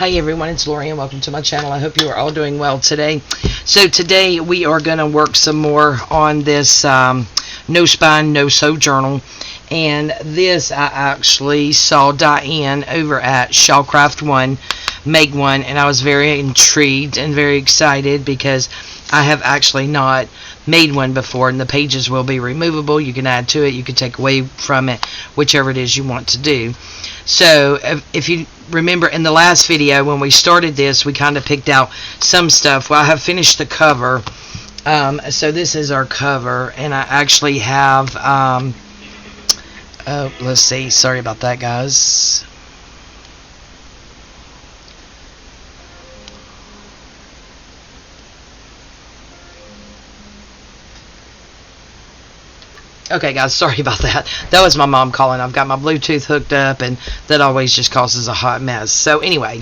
Hi everyone, it's Lori and welcome to my channel. I hope you are all doing well today. So today we are going to work some more on this no spine, no sew journal. And this I actually saw Diane over at Craft make one, and I was very intrigued and very excited because I have actually not made one before, and the pages will be removable. You can add to it, you can take away from it, whichever it is you want to do. So if you remember in the last video when we started this, we kind of picked out some stuff. Well, I have finished the cover. So this is our cover, and I actually have let's see, sorry about that guys. Okay guys, sorry about that. That was my mom calling. I've got my Bluetooth hooked up, and that always just causes a hot mess. So anyway,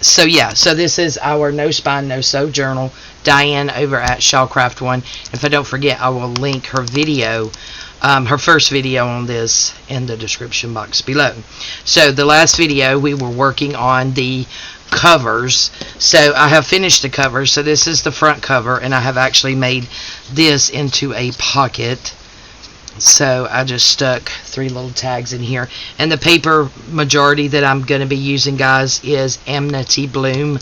so this is our no spine, no sew journal. Diane over at Craft. If I don't forget, I will link her video, her first video on this in the description box below. So the last video we were working on the covers. So I have finished the cover. So this is the front cover, and I have actually made this into a pocket. So I just stuck 3 little tags in here, and the paper majority that I'm going to be using, guys, is Amity Bloom.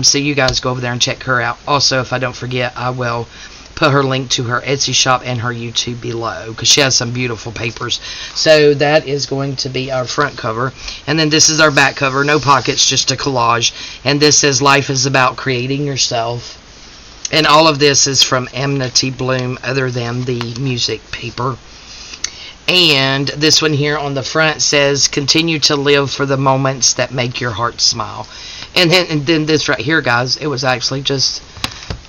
So you guys go over there and check her out. Also, if I don't forget, I will put her link to her Etsy shop and her YouTube below, because she has some beautiful papers. So that is going to be our front cover, and then this is our back cover. No pockets, just a collage, and this says life is about creating yourself. And all of this is from Amity Bloom, other than the music paper. And this one here on the front says, continue to live for the moments that make your heart smile. And then this right here, guys, it was actually just,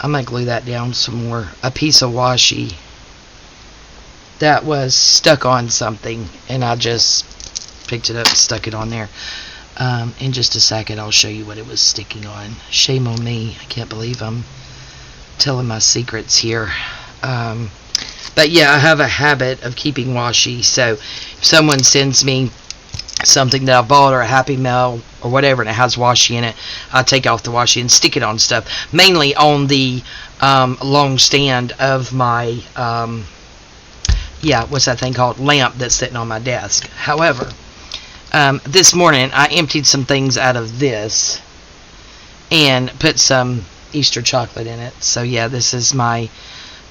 I'm going to glue that down some more, a piece of washi that was stuck on something, and I just picked it up and stuck it on there. In just a second, I'll show you what it was sticking on. Shame on me. I can't believe I'm telling my secrets here. But yeah, I have a habit of keeping washi, so if someone sends me something that I bought, or a Happy Mail or whatever, and it has washi in it, I take off the washi and stick it on stuff, mainly on the long stand of my what's that thing called, lamp that's sitting on my desk. However, this morning I emptied some things out of this and put some Easter chocolate in it. So yeah, this is my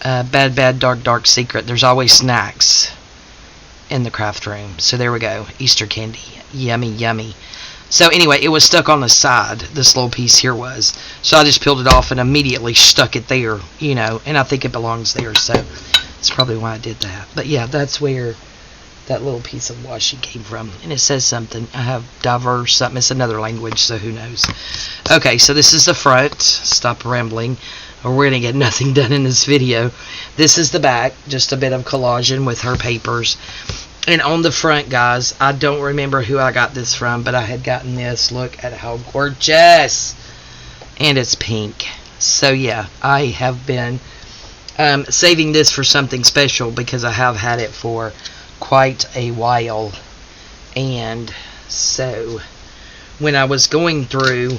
bad dark secret. There's always snacks in the craft room. So there we go, Easter candy, yummy. So anyway, it was stuck on the side, this little piece here was, so I just peeled it off and immediately stuck it there, you know, and I think it belongs there, so that's probably why I did that. But yeah, that's where that little piece of washi came from, and it says something. I have diverse something. It's another language, so who knows. Okay, so this is the front. Stop rambling, or we're gonna get nothing done in this video. This is the back, just a bit of collaging with her papers. And on the front, guys, I don't remember who I got this from, but I had gotten this. Look at how gorgeous, and it's pink. So yeah, I have been saving this for something special, because I have had it for quite a while. And so when I was going through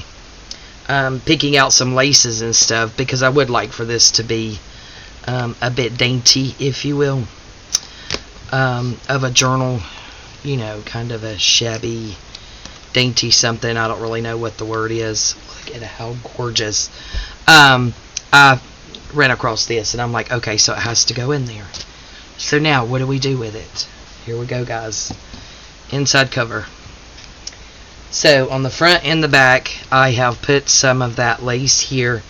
picking out some laces and stuff, because I would like for this to be a bit dainty, if you will, of a journal, you know, kind of a shabby, dainty something. I don't really know what the word is. Look at how gorgeous. I ran across this, and I'm like, okay, so it has to go in there. So now, what do we do with it? Here we go, guys. Inside cover. So on the front and the back, I have put some of that lace here.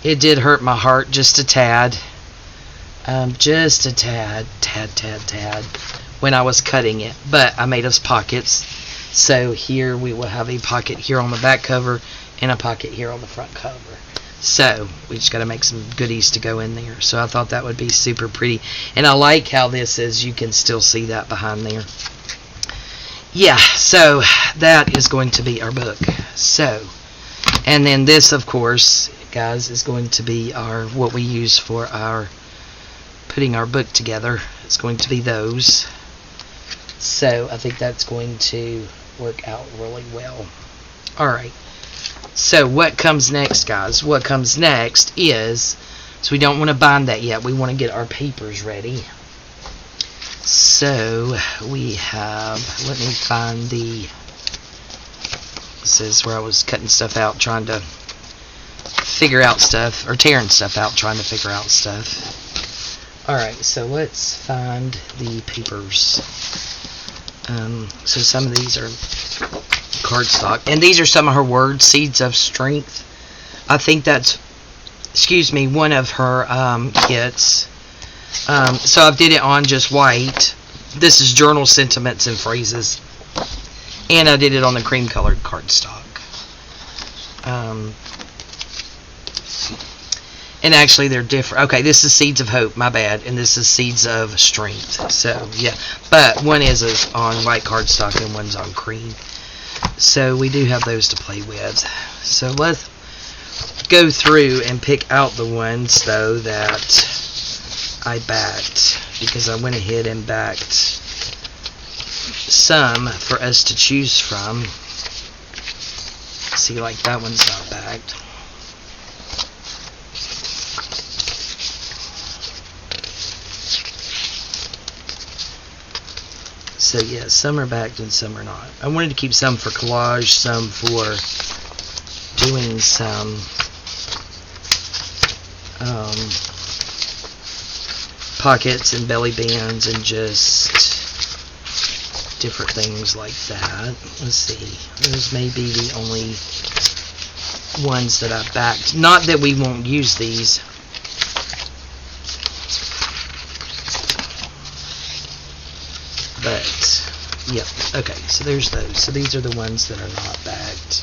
It did hurt my heart just a tad. Just a tad when I was cutting it, but I made us pockets. So here we will have a pocket here on the back cover and a pocket here on the front cover. So we just got to make some goodies to go in there. So I thought that would be super pretty, and I like how this is, you can still see that behind there. Yeah, so that is going to be our book. So, and then this, of course, guys, is going to be our, what we use for our putting our book together. It's going to be those. So I think that's going to work out really well. Alright, so what comes next, guys? What comes next is, so we don't want to bind that yet. We want to get our papers ready. So we have, let me find this is where I was cutting stuff out, trying to figure out stuff, or tearing stuff out, trying to figure out stuff. Alright, so let's find the papers. So some of these are cardstock, and these are some of her words, Seeds of Strength. I think that's, excuse me, one of her kits. So I did it on just white. This is Journal Sentiments and Phrases, and I did it on the cream colored cardstock. And actually they're different. Okay, this is Seeds of Hope, my bad, and this is Seeds of Strength. So yeah, but one is on white cardstock and one's on cream. So we do have those to play with. So let's go through and pick out the ones though that I backed, because I went ahead and backed some for us to choose from. See, like that one's not backed. So yeah, some are backed and some are not. I wanted to keep some for collage, some for doing some pockets and belly bands and just different things like that. Let's see. Those may be the only ones that I backed. Not that we won't use these. But, yep. Okay, so there's those. So these are the ones that are not backed.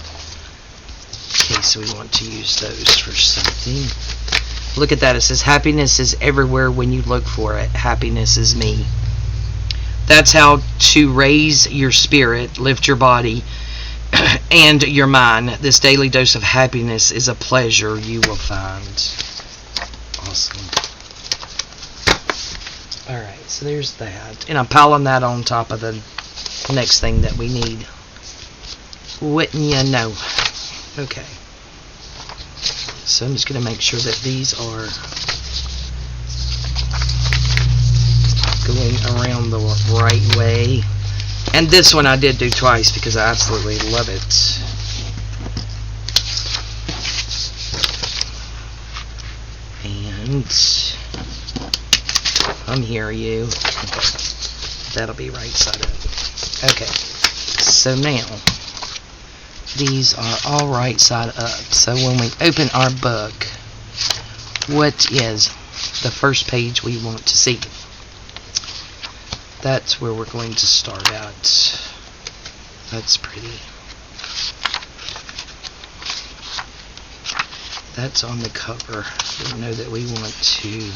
Okay, so we want to use those for something. Look at that. It says, happiness is everywhere when you look for it. Happiness is me. That's how to raise your spirit, lift your body, and your mind. This daily dose of happiness is a pleasure you will find. Awesome. Alright, so there's that. And I'm piling that on top of the next thing that we need. Wouldn't you know? Okay. So I'm just going to make sure that these are going around the right way. And this one I did do twice because I absolutely love it. And hear you. Okay. That'll be right side up. Okay. So now these are all right side up. So when we open our book, what is the first page we want to see? That's where we're going to start out. That's pretty. That's on the cover. We know that we want to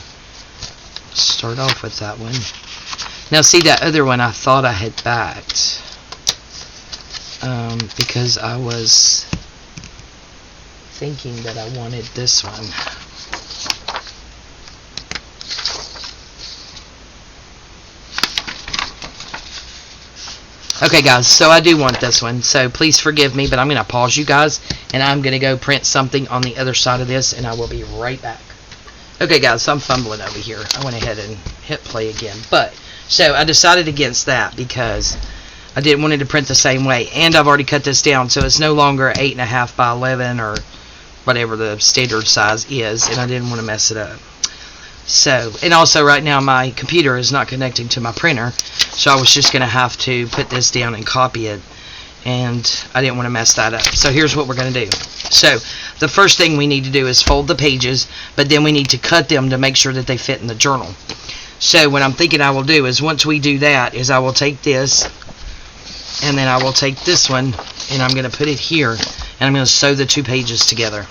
start off with that one. Now see, that other one I thought I had backed because I was thinking that I wanted this one. Okay guys, so I do want this one, so please forgive me, but I'm going to pause you guys and I'm going to go print something on the other side of this and I will be right back. Okay guys, so I'm fumbling over here. I went ahead and hit play again. But, so I decided against that because I didn't want it to print the same way. And I've already cut this down, so it's no longer 8.5 by 11 or whatever the standard size is. And I didn't want to mess it up. So, and also right now my computer is not connecting to my printer. So I was just going to have to put this down and copy it. And I didn't want to mess that up. So here's what we're going to do. So the first thing we need to do is fold the pages, but then we need to cut them to make sure that they fit in the journal. So what I'm thinking I will do is once we do that is I will take this and then I will take this one and I'm going to put it here and I'm going to sew the two pages together.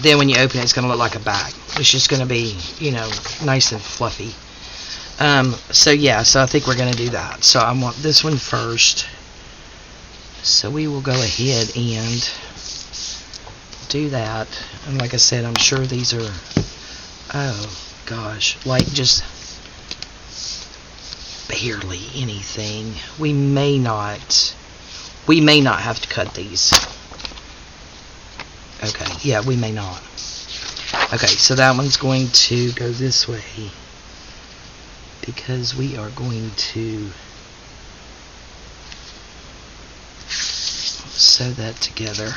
Then when you open it, it's going to look like a bag. It's just going to be, you know, nice and fluffy. So yeah, so I think we're going to do that. So I want this one first. So we will go ahead and do that. And like I said, I'm sure these are, oh gosh, like just barely anything. We may not have to cut these. Okay, yeah, we may not. Okay, so that one's going to go this way because we are going to sew that together.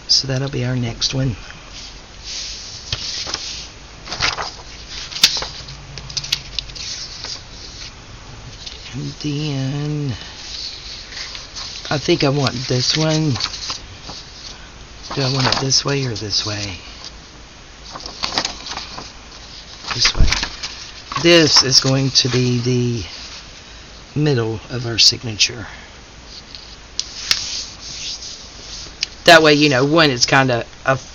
So that'll be our next one. And then I think I want this one. Do I want it this way or this way? This way. This is going to be the middle of our signature. That way, you know, one, it's kind of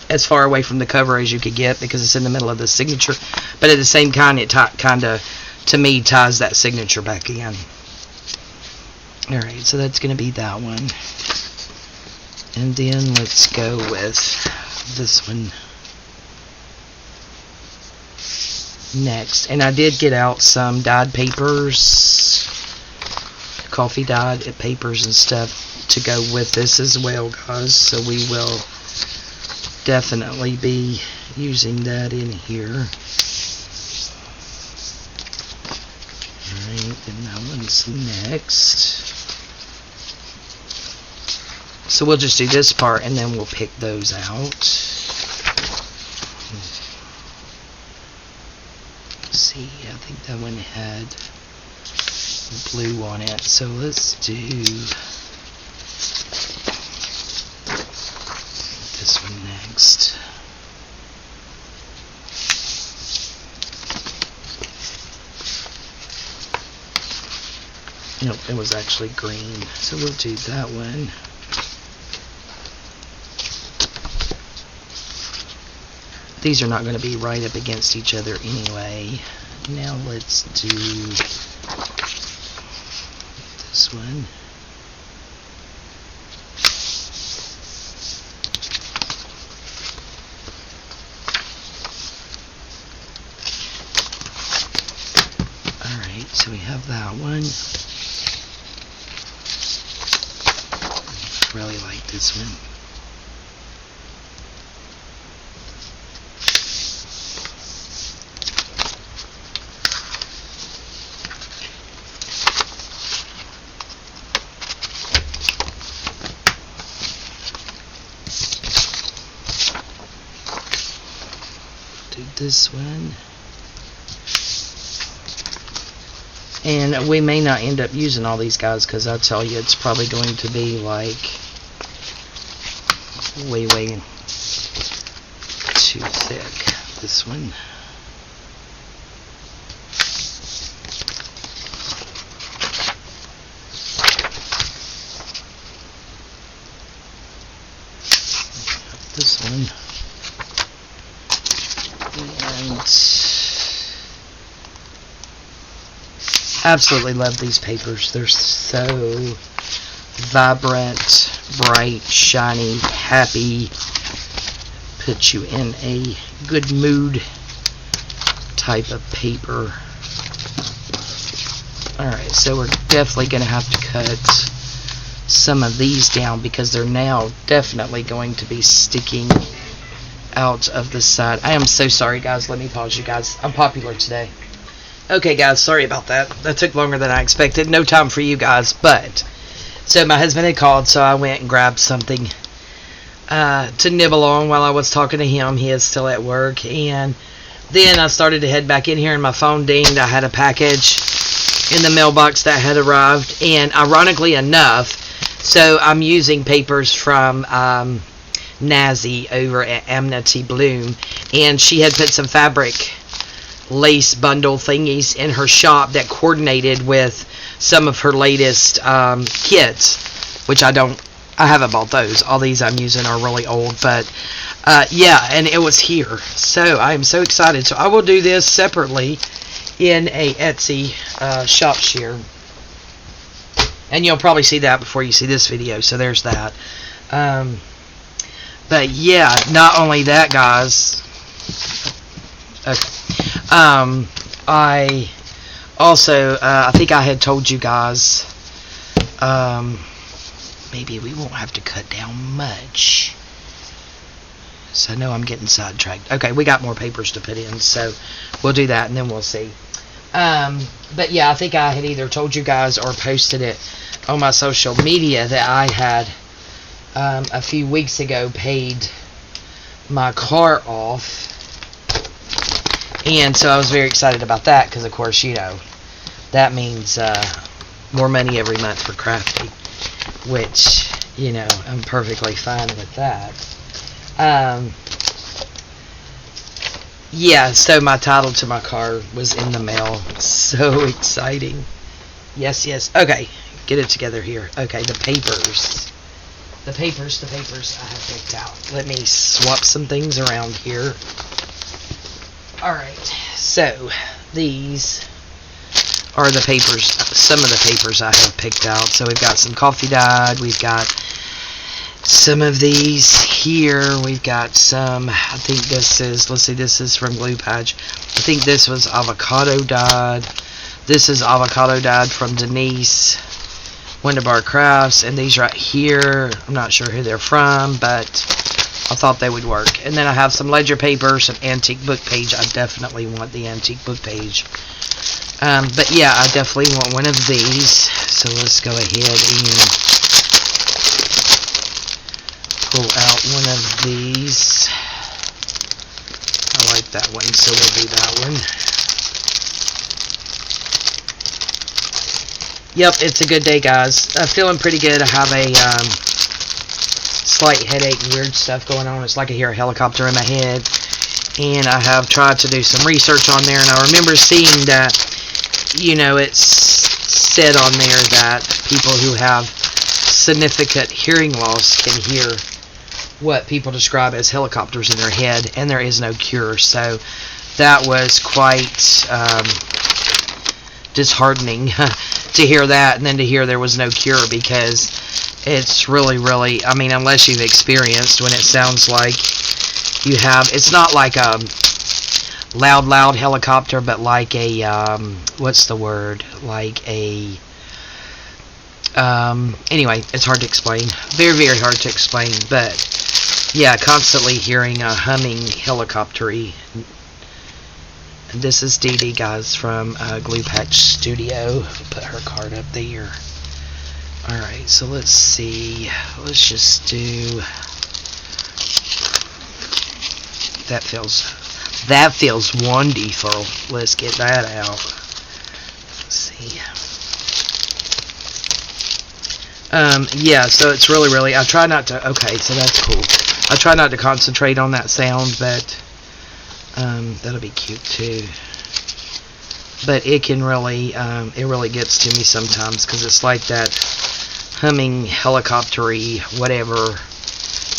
as far away from the cover as you could get because it's in the middle of the signature. But at the same time, it kind of, to me, ties that signature back in. Alright, so that's going to be that one. And then let's go with this one next. And I did get out some dyed papers, coffee dyed papers and stuff to go with this as well, guys. So we will definitely be using that in here. Alright, and that one's next. So we'll just do this part and then we'll pick those out. Let's see, I think that one had blue on it. So let's do this one next. Nope, it was actually green. So we'll do that one. These are not going to be right up against each other anyway. Now let's do this one. Alright, so we have that one. I really like this one. This one, and we may not end up using all these guys because I tell you it's probably going to be like way too thick. This one, this one. And absolutely love these papers. They're so vibrant, bright, shiny, happy, put you in a good mood type of paper. Alright, so we're definitely going to have to cut some of these down because they're now definitely going to be sticking out of the side. I am so sorry, guys. Let me pause you guys. I'm popular today. Okay, guys, sorry about that. That took longer than I expected. No time for you guys, but so my husband had called, so I went and grabbed something to nibble on while I was talking to him. He is still at work, and then I started to head back in here, and my phone dinged. I had a package in the mailbox that had arrived, and ironically enough, so I'm using papers from Nazi over at Amity Bloom, and she had put some fabric lace bundle thingies in her shop that coordinated with some of her latest kits, which I haven't bought those. All these I'm using are really old, but yeah, and it was here, so I am so excited. So I will do this separately in a Etsy shop share, and you'll probably see that before you see this video, so there's that. But yeah, not only that, guys. Okay. I also, I think I had told you guys, man, maybe we won't have to cut down much. So I know I'm getting sidetracked. Okay, we got more papers to put in, so we'll do that and then we'll see. But yeah, I think I had either told you guys or posted it on my social media that I had a few weeks ago paid my car off, and so I was very excited about that because, of course, you know, that means more money every month for Crafty, which, you know, I'm perfectly fine with that. Yeah, so my title to my car was in the mail. So exciting. Yes, yes. Okay, get it together here. Okay, the papers I have picked out. Let me swap some things around here. Alright, so these are the papers, some of the papers I have picked out. So we've got some coffee dyed, we've got some of these here, we've got some, I think this is, let's see, this is from Glue Patch. I think this was avocado dyed. This is avocado dyed from Denise Wonderbar Crafts, and these right here, I'm not sure who they're from, but I thought they would work. And then I have some ledger paper, some antique book page. I definitely want the antique book page. But yeah, I definitely want one of these. So let's go ahead and pull out one of these. I like that one, so we'll do that one. Yep, it's a good day, guys. Feeling pretty good. I have a slight headache and weird stuff going on. It's like I hear a helicopter in my head. And I have tried to do some research on there, and I remember seeing that, you know, it's said on there that people who have significant hearing loss can hear what people describe as helicopters in their head, and there is no cure. So that was quite disheartening to hear that, and then to hear there was no cure, because it's really, really, I mean, unless you've experienced when it sounds like you have, it's not like a loud helicopter, but like a, what's the word, like a, anyway, it's hard to explain, very, very hard to explain, but yeah, constantly hearing a humming helicopter-y. This is Dee Dee, guys, from Glue Patch Studio. Put her card up there. Alright, so let's see. Let's just do... That feels wonderful. Let's get that out. Let's see. Yeah, so it's really, really... I try not to... Okay, so that's cool. I try not to concentrate on that sound, but... that'll be cute too. But it can really, it really gets to me sometimes, because it's like that humming helicopter-y whatever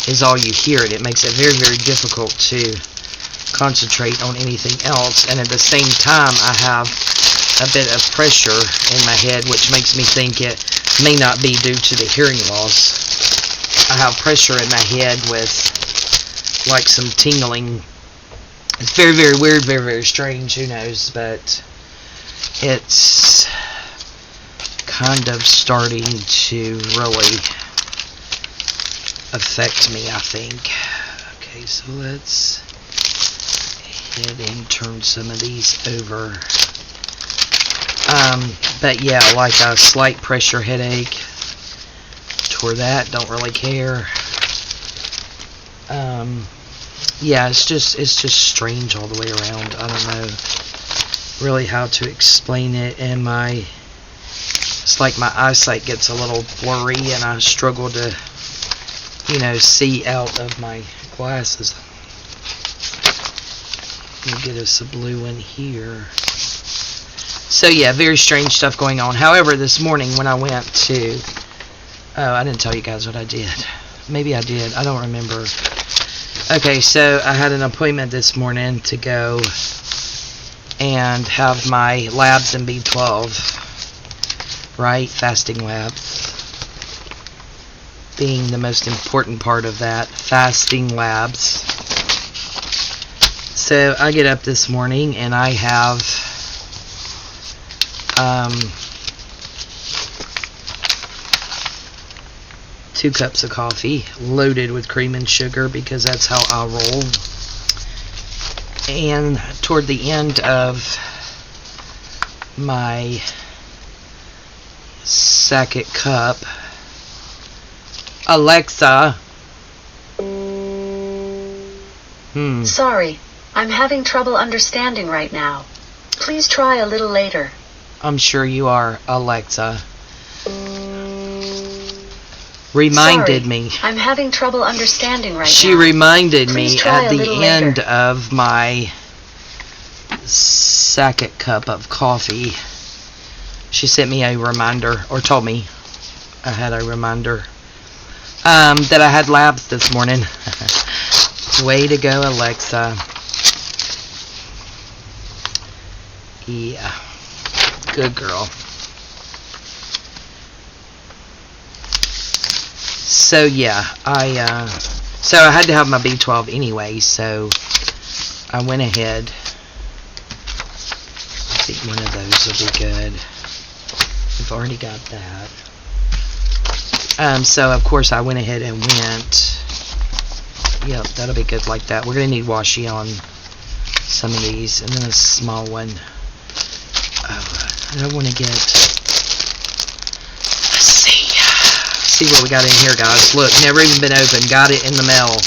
is all you hear, and it makes it very, very difficult to concentrate on anything else. And at the same time, I have a bit of pressure in my head, which makes me think it may not be due to the hearing loss. I have pressure in my head with like some tingling. It's very, very weird, very, very strange, who knows, but it's kind of starting to really affect me, I think. Okay, so let's head and turn some of these over. But yeah, like a slight pressure headache. Toward that, don't really care. Yeah, it's just strange all the way around. I don't know really how to explain it, and it's like my eyesight gets a little blurry, and I struggle to, you know, see out of my glasses. Let me get us a blue one here. So yeah, very strange stuff going on. However, this morning when I went to, oh, I didn't tell you guys what I did. Maybe I did. I don't remember. Okay, so I had an appointment this morning to go and have my labs in B12, right? Fasting labs being the most important part of that. Fasting labs. So I get up this morning and I have 2 cups of coffee, loaded with cream and sugar because that's how I roll. And toward the end of my second cup, Alexa. Sorry, I'm having trouble understanding right now. Please try a little later. I'm sure you are, Alexa. Reminded me. I'm having trouble understanding right now. She reminded me Please try at a the little end later. of my second cup of coffee. She sent me a reminder, or told me I had a reminder, that I had labs this morning. Way to go, Alexa. Yeah. Good girl. So yeah, I had to have my B12 anyway, so I went ahead. I think one of those will be good. We've already got that. So of course I went ahead and went. Yep, that'll be good like that. We're gonna need washi on some of these, and then a small one. I don't want to get. Let's see what we got in here, guys. Look, never even been opened. Got it in the mail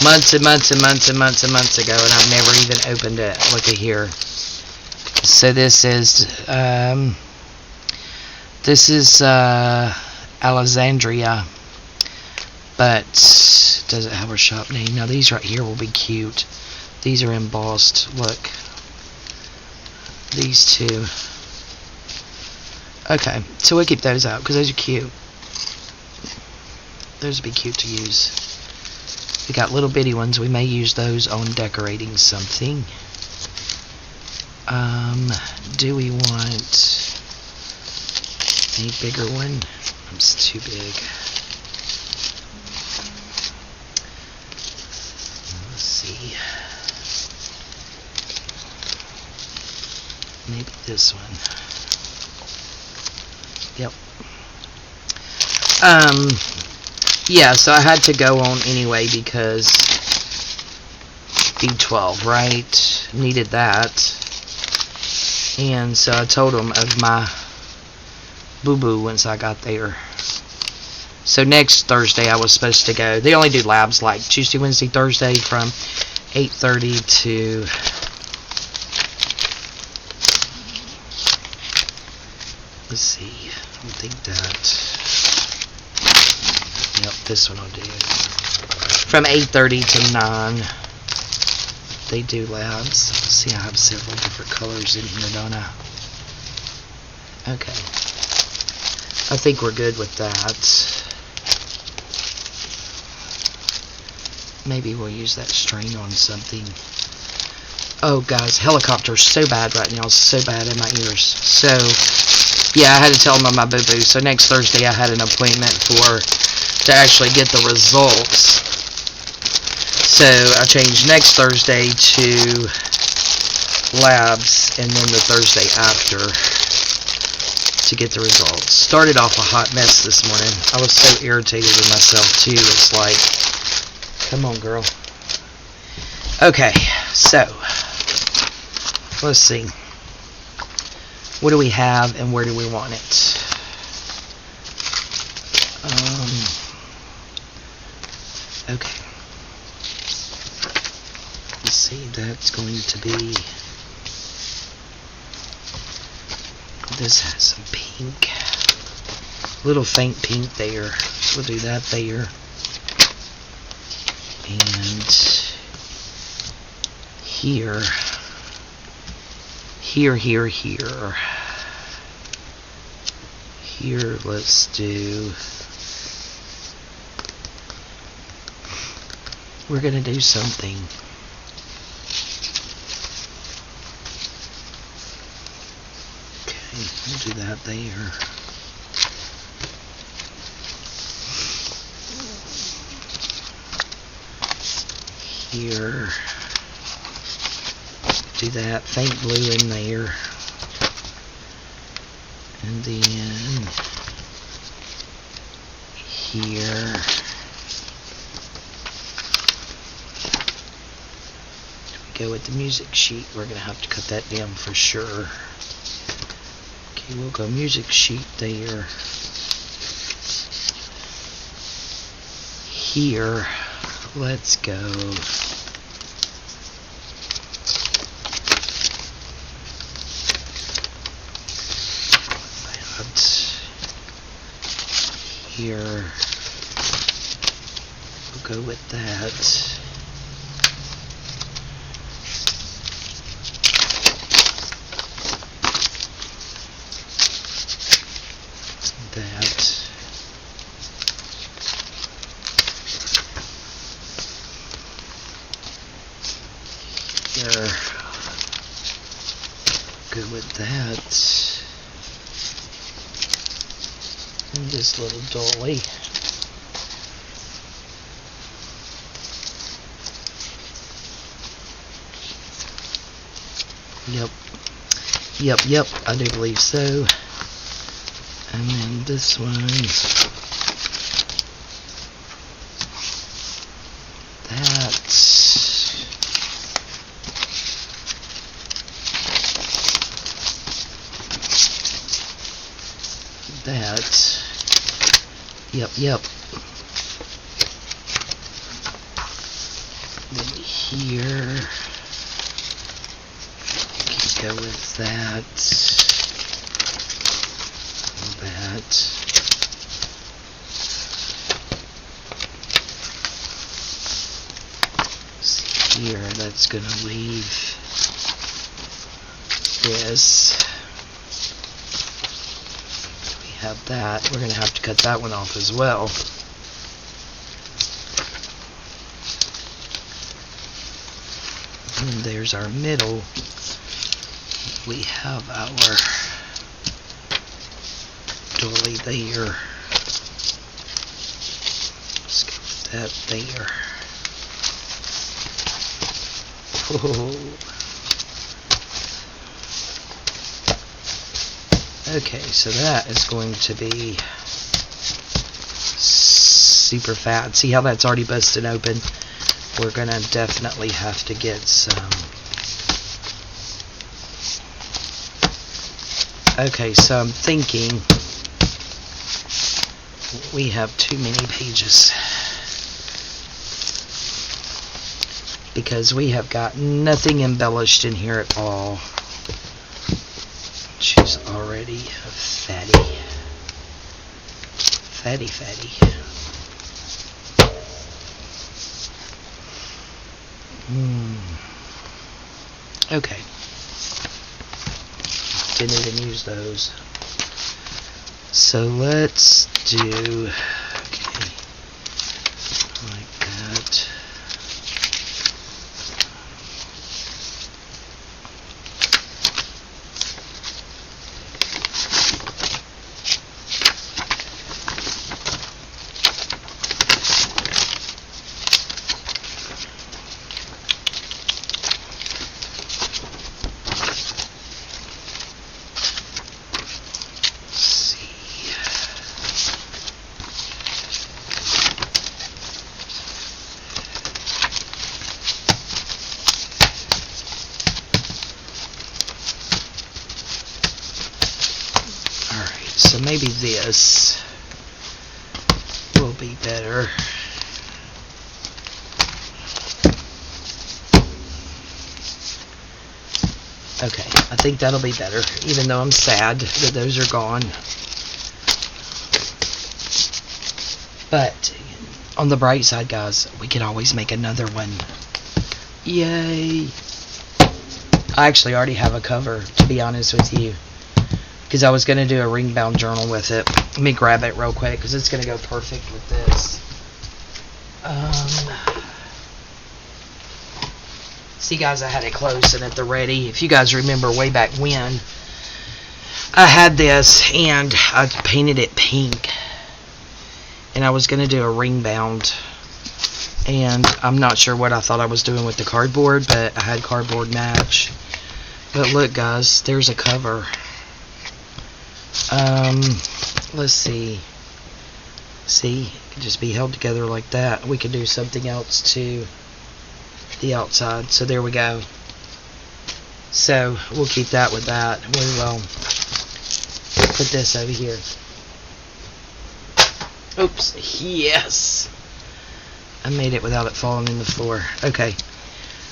months and months and months and months and months ago, and I've never even opened it. Look at here. So this is Alexandria, but does it have a shop name? Now these right here will be cute. These are embossed. Look, these two. Okay, so we'll keep those out because those are cute. Those would be cute to use. We got little bitty ones. We may use those on decorating something. Do we want a bigger one? It's too big. Let's see. Maybe this one. Yep. Yeah, so I had to go on anyway because B12, right? Needed that. And so I told them of my boo-boo once I got there. So next Thursday I was supposed to go. They only do labs like Tuesday, Wednesday, Thursday from 8:30 to... Let's see. I think that... Yep, this one I'll do. From 8:30 to 9. They do labs. See, I have several different colors in here, don't I? Okay. I think we're good with that. Maybe we'll use that string on something. Oh, guys, helicopter's so bad right now. So bad in my ears. So, yeah, I had to tell them on my boo-boo. So next Thursday I had an appointment to actually get the results. So I changed next Thursday to labs, and then the Thursday after to get the results. Started off a hot mess this morning. I was so irritated with myself too. It's like, come on, girl. Okay, so let's see. What do we have and where do we want it? Okay. Let's see, that's going to be... This has some pink. Little faint pink there. So we'll do that there. And here. Here, let's do... We're going to do something. Okay, we'll do that there. Here. Do that faint blue in there. And then here. Go with the music sheet. We're gonna have to cut that down for sure. Okay, we'll go music sheet there. Here, let's go. That. Here, we'll go with that. That. Here. Good with that. And this little dolly. Yep, I do believe so. And then this one, that, yep. Then here, go with that. That. See here, that's gonna leave this. We have that. We're gonna have to cut that one off as well. And there's our middle. We have our dolly there. Let's go with that there. Oh. Okay, so that is going to be super fat. See how that's already busted open? We're gonna definitely have to get some. Okay, so I'm thinking we have too many pages because we have got nothing embellished in here at all. She's already fatty. Okay. Didn't even use those. So let's do, okay, like that. So maybe this will be better. Okay, I think that'll be better, even though I'm sad that those are gone. But on the bright side, guys, we can always make another one. Yay! I actually already have a cover, to be honest with you, because I was going to do a ring bound journal with it. Let me grab it real quick because it's going to go perfect with this. See, guys, I had it close and at the ready. If you guys remember way back when, I had this and I painted it pink. And I was going to do a ring bound. And I'm not sure what I thought I was doing with the cardboard, but I had cardboard match. But look, guys, there's a cover. Let's see. See, it can just be held together like that. We could do something else to the outside. So there we go. So we'll keep that with that. We will put this over here. Oops. Yes. I made it without it falling in the floor. Okay.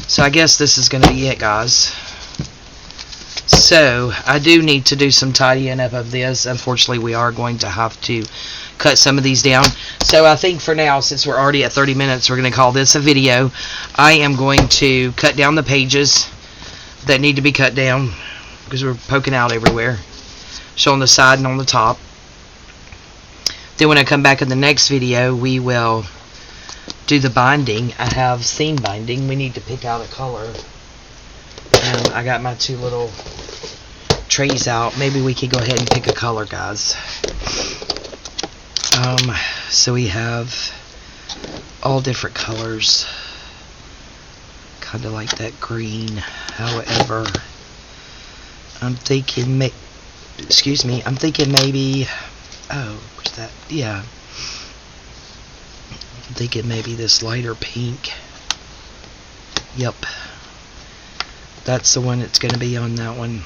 So I guess this is going to be it, guys. So I do need to do some tidying up of this. Unfortunately, we are going to have to cut some of these down. So I think for now, since we're already at 30 minutes, we're going to call this a video. I am going to cut down the pages that need to be cut down because we're poking out everywhere. So on the side and on the top. Then when I come back in the next video, we will do the binding. I have seam binding. We need to pick out a color. I got my two little trays out. Maybe we could go ahead and pick a color, guys. So we have all different colors. Kind of like that green. However, I'm thinking maybe, oh, where's that? Yeah. I'm thinking maybe this lighter pink. Yep. That's the one that's going to be on that one.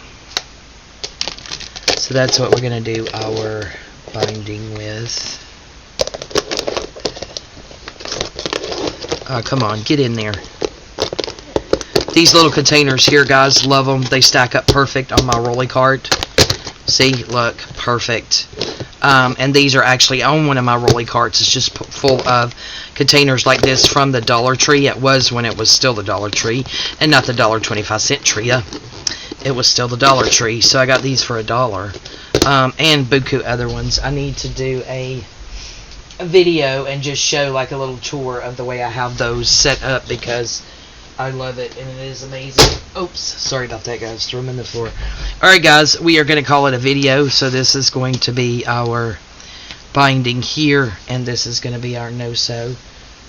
So that's what we're going to do our binding with. Come on, get in there. These little containers here, guys, love them. They stack up perfect on my rolly cart. See, look, perfect. And these are actually on one of my rolly carts. It's just full of containers like this from the Dollar Tree. It was when it was still the Dollar Tree and not the $1.25 Tria. It was still the Dollar Tree. So I got these for $1. And buku other ones. I need to do a video and just show like a little tour of the way I have those set up because I love it and it is amazing. Oops, sorry about that, guys. Threw them in the floor. Alright, guys, we are going to call it a video. So this is going to be our binding here, and this is going to be our no-sew.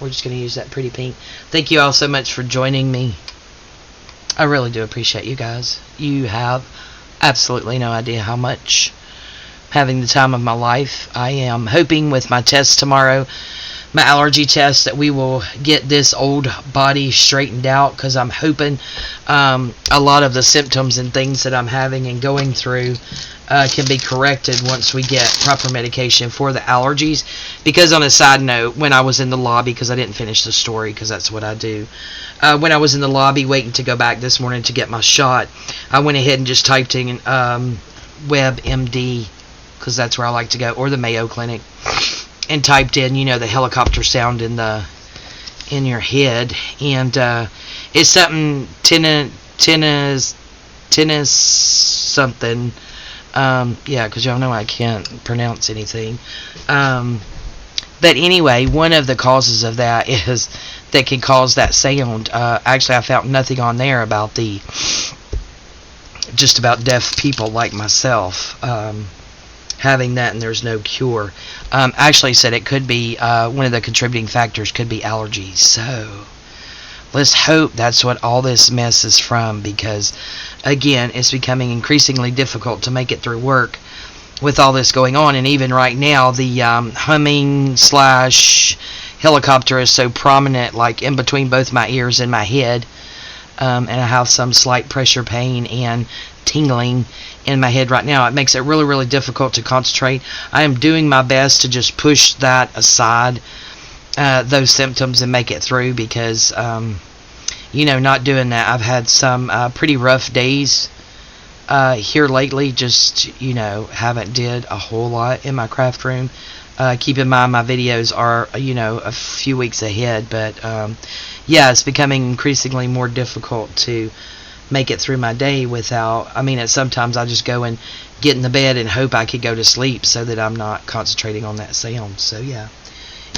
We're just going to use that pretty pink. Thank you all so much for joining me. I really do appreciate you guys. You have absolutely no idea how much. Having the time of my life. I am hoping with my test tomorrow, my allergy test, that we will get this old body straightened out, because I'm hoping a lot of the symptoms and things that I'm having and going through can be corrected once we get proper medication for the allergies. Because on a side note, when I was in the lobby, because I didn't finish the story because that's what I do, when I was in the lobby waiting to go back this morning to get my shot, I went ahead and just typed in WebMD, because that's where I like to go, or the Mayo Clinic, and typed in, you know, the helicopter sound in your head, and it's something tennis something. Yeah, because y'all know I can't pronounce anything. But anyway, one of the causes of that is that can cause that sound. Actually, I found nothing on there about just about deaf people like myself having that, and there's no cure. Actually said it could be one of the contributing factors could be allergies. So let's hope that's what all this mess is from, because again, it's becoming increasingly difficult to make it through work with all this going on. And even right now, the humming / helicopter is so prominent, like in between both my ears and my head, and I have some slight pressure pain and tingling in my head right now. It makes it really, really difficult to concentrate. I am doing my best to just push that aside, those symptoms, and make it through, because you know, not doing that, I've had some pretty rough days here lately. Just, you know, haven't did a whole lot in my craft room. Keep in mind my videos are, you know, a few weeks ahead, but yeah, it's becoming increasingly more difficult to make it through my day without, I mean, sometimes I just go and get in the bed and hope I could go to sleep so that I'm not concentrating on that sound. So yeah,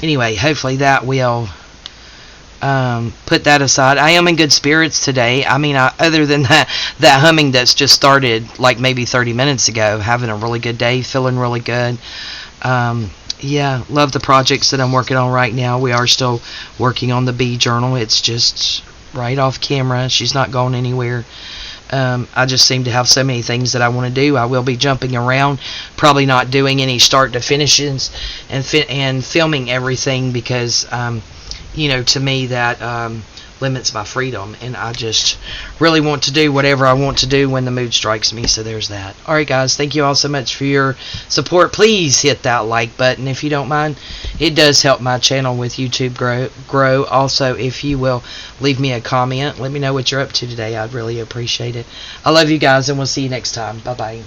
anyway, hopefully that will put that aside. I am in good spirits today. I mean, other than that humming that's just started like maybe 30 minutes ago, having a really good day, feeling really good. Yeah, love the projects that I'm working on right now. We are still working on the bee journal. It's just right off camera. She's not going anywhere. I just seem to have so many things that I want to do. I will be jumping around, probably not doing any start to finishes and filming everything because, to me that limits my freedom, and I just really want to do whatever I want to do when the mood strikes me. So there's that. Alright guys, thank you all so much for your support. Please hit that like button if you don't mind. It does help my channel with YouTube grow. Also, if you will leave me a comment, let me know what you're up to today. I'd really appreciate it. I love you guys, and we'll see you next time. Bye bye.